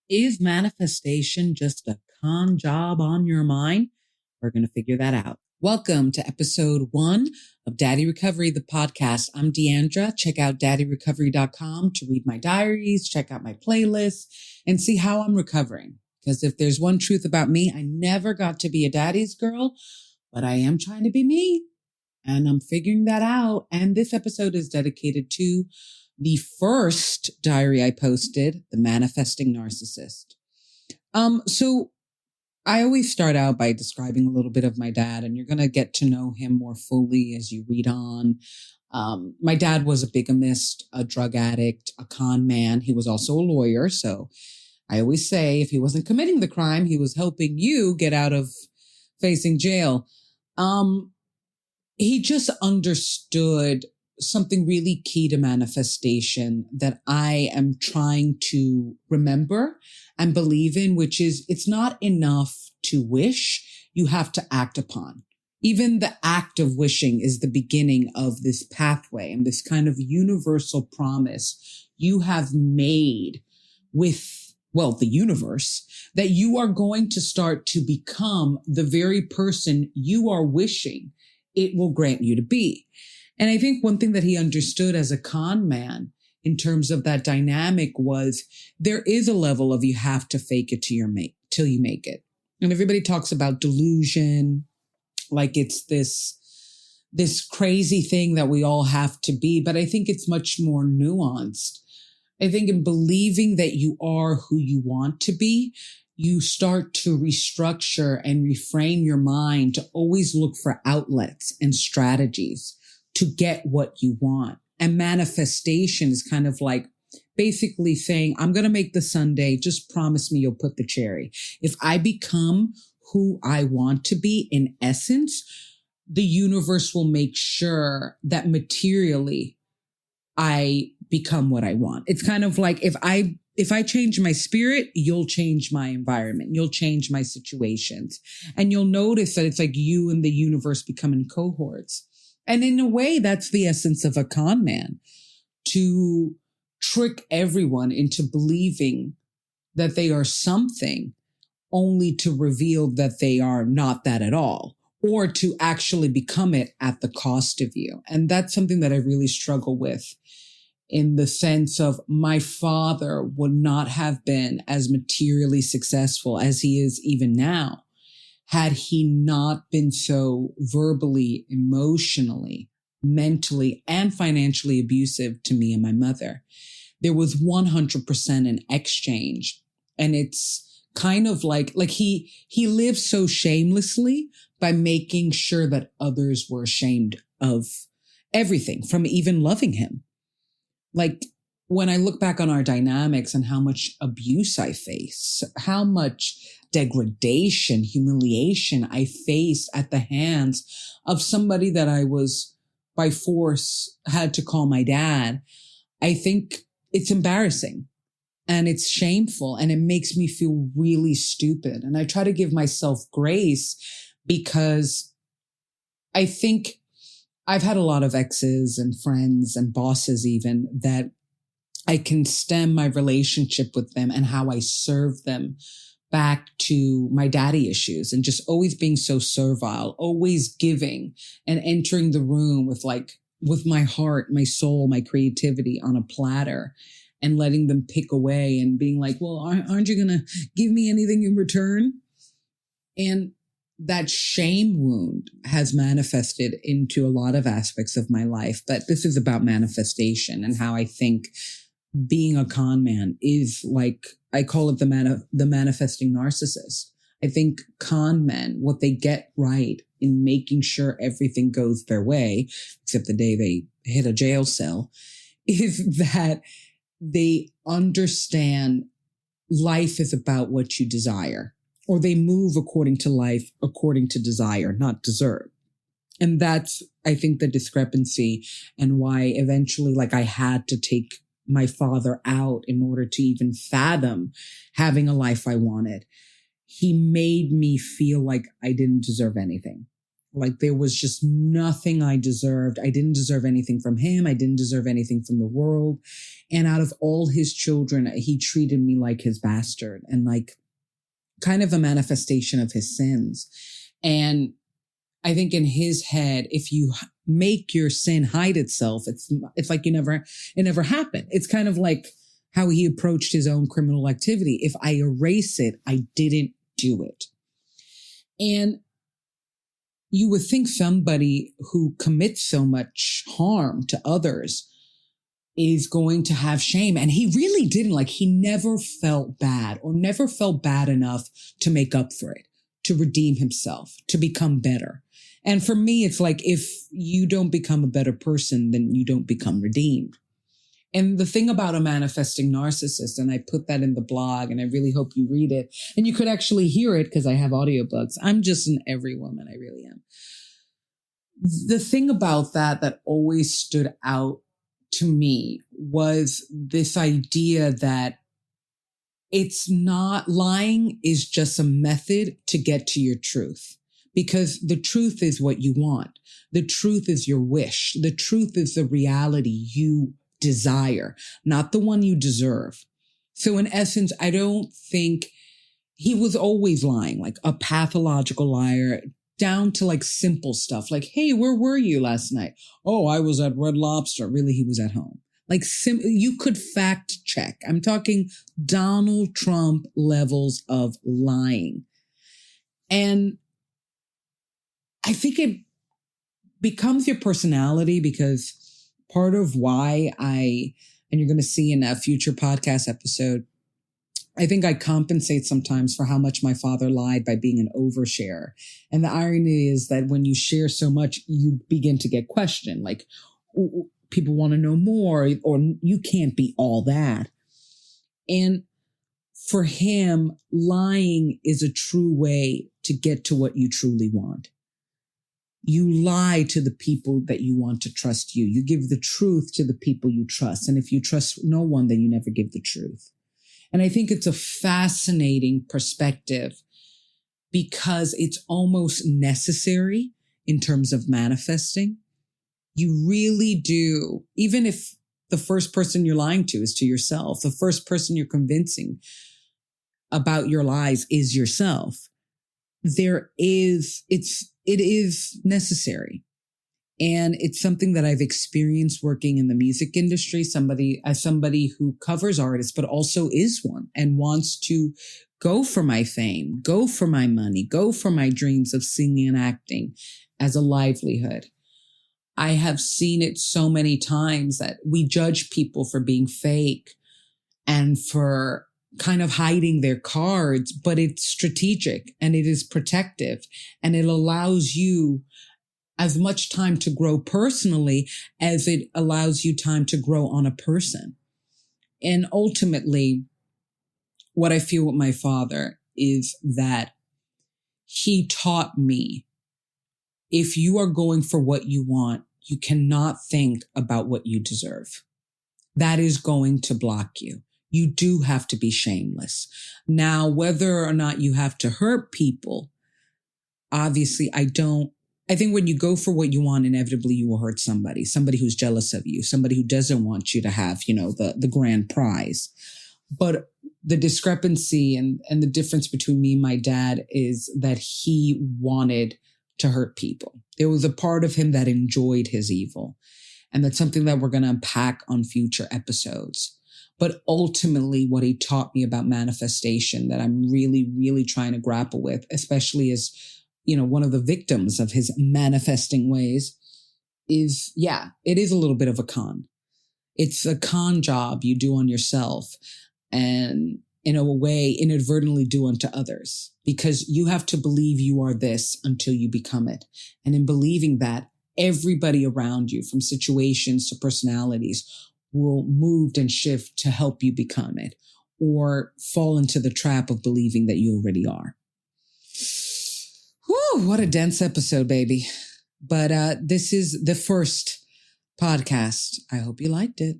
Is manifestation just a con job on your mind? We're going to figure that out. Welcome to episode 1 of Daddy Recovery, the podcast. I'm Deandra. Check out daddyrecovery.com to read my diaries, check out my playlists, and see how I'm recovering. Because if there's one truth about me, I never got to be a daddy's girl, but I am trying to be me. And I'm figuring that out. And this episode is dedicated to the first diary I posted, The Manifesting Narcissist. So I always start out by describing a little bit of my dad, and you're going to get to know him more fully as you read on. My dad was a bigamist, a drug addict, a con man. He was also a lawyer. So I always say if he wasn't committing the crime, he was helping you get out of facing jail. He just understood something really key to manifestation that I am trying to remember and believe in, which is it's not enough to wish, you have to act upon. Even the act of wishing is the beginning of this pathway and this kind of universal promise you have made with, the universe, that you are going to start to become the very person you are wishing it will grant you to be. And I think one thing that he understood as a con man in terms of that dynamic was there is a level of you have to fake it till you make it. And everybody talks about delusion, like it's this crazy thing that we all have to be. But I think it's much more nuanced. I think in believing that you are who you want to be, you start to restructure and reframe your mind to always look for outlets and strategies to get what you want. And manifestation is kind of like basically saying, I'm going to make the sundae. Just promise me you'll put the cherry. If I become who I want to be in essence, the universe will make sure that materially I become what I want. It's kind of like if I change my spirit, you'll change my environment. You'll change my situations. And you'll notice that it's like you and the universe becoming cohorts. And in a way, that's the essence of a con man, to trick everyone into believing that they are something only to reveal that they are not that at all, or to actually become it at the cost of you. And that's something that I really struggle with, in the sense of my father would not have been as materially successful as he is even now had he not been so verbally, emotionally, mentally, and financially abusive to me and my mother. There was 100% an exchange. And it's kind of like he lived so shamelessly by making sure that others were ashamed of everything, from even loving him. Like when I look back on our dynamics and how much abuse I face, how much degradation, humiliation I faced at the hands of somebody that I was by force had to call my dad, I think it's embarrassing and it's shameful and it makes me feel really stupid. And I try to give myself grace because I think I've had a lot of exes and friends and bosses even that I can stem my relationship with them and how I serve them back to my daddy issues and just always being so servile, always giving and entering the room with my heart, my soul, my creativity on a platter and letting them pick away and being like, well, aren't you going to give me anything in return? And that shame wound has manifested into a lot of aspects of my life. But this is about manifestation and how I think being a con man is like, I call it the manifesting narcissist. I think con men, what they get right in making sure everything goes their way, except the day they hit a jail cell, is that they understand life is about what you desire, or they move according to life, according to desire, not deserve. And that's, I think, the discrepancy and why eventually, I had to take my father out in order to even fathom having a life I wanted. He made me feel like I didn't deserve anything. Like there was just nothing I deserved. I didn't deserve anything from him. I didn't deserve anything from the world. And out of all his children, he treated me like his bastard and like kind of a manifestation of his sins. And I think in his head, if you make your sin hide itself, it's like it never happened. It's kind of like how he approached his own criminal activity. If I erase it, I didn't do it. And you would think somebody who commits so much harm to others is going to have shame. And he really didn't. Like, he never felt bad or never felt bad enough to make up for it, to redeem himself, to become better. And for me, it's like, if you don't become a better person, then you don't become redeemed. And the thing about a manifesting narcissist, and I put that in the blog, and I really hope you read it, and you could actually hear it because I have audiobooks. I'm just an every woman. I really am. The thing about that always stood out to me was this idea that it's not lying is just a method to get to your truth, because the truth is what you want. The truth is your wish. The truth is the reality you desire, not the one you deserve. So in essence, I don't think he was always lying, like a pathological liar, down to like simple stuff like, hey, where were you last night? Oh, I was at Red Lobster. Really, he was at home. Like you could fact check. I'm talking Donald Trump levels of lying. And I think it becomes your personality, because part of why and you're going to see in a future podcast episode, I think I compensate sometimes for how much my father lied by being an oversharer. And the irony is that when you share so much, you begin to get questioned. Like, people want to know more, or you can't be all that. And for him, lying is a true way to get to what you truly want. You lie to the people that you want to trust you. You give the truth to the people you trust. And if you trust no one, then you never give the truth. And I think it's a fascinating perspective because it's almost necessary in terms of manifesting. You really do, even if the first person you're lying to is to yourself, the first person you're convincing about your lies is yourself. It is necessary. And it's something that I've experienced working in the music industry, as somebody who covers artists, but also is one and wants to go for my fame, go for my money, go for my dreams of singing and acting as a livelihood. I have seen it so many times that we judge people for being fake and for kind of hiding their cards, but it's strategic and it is protective, and it allows you as much time to grow personally as it allows you time to grow on a person. And ultimately, what I feel with my father is that he taught me, if you are going for what you want, you cannot think about what you deserve. That is going to block you. You do have to be shameless. Now, whether or not you have to hurt people, obviously, I think when you go for what you want, inevitably you will hurt somebody who's jealous of you, somebody who doesn't want you to have, the grand prize. But the discrepancy and the difference between me and my dad is that he wanted to hurt people. There was a part of him that enjoyed his evil. And that's something that we're going to unpack on future episodes. But ultimately, what he taught me about manifestation that I'm really, really trying to grapple with, especially as, one of the victims of his manifesting ways, is, it is a little bit of a con. It's a con job you do on yourself and in a way inadvertently do unto others, because you have to believe you are this until you become it. And in believing that, everybody around you, from situations to personalities, will move and shift to help you become it, or fall into the trap of believing that you already are. Whew, what a dense episode, baby. But this is the first podcast. I hope you liked it.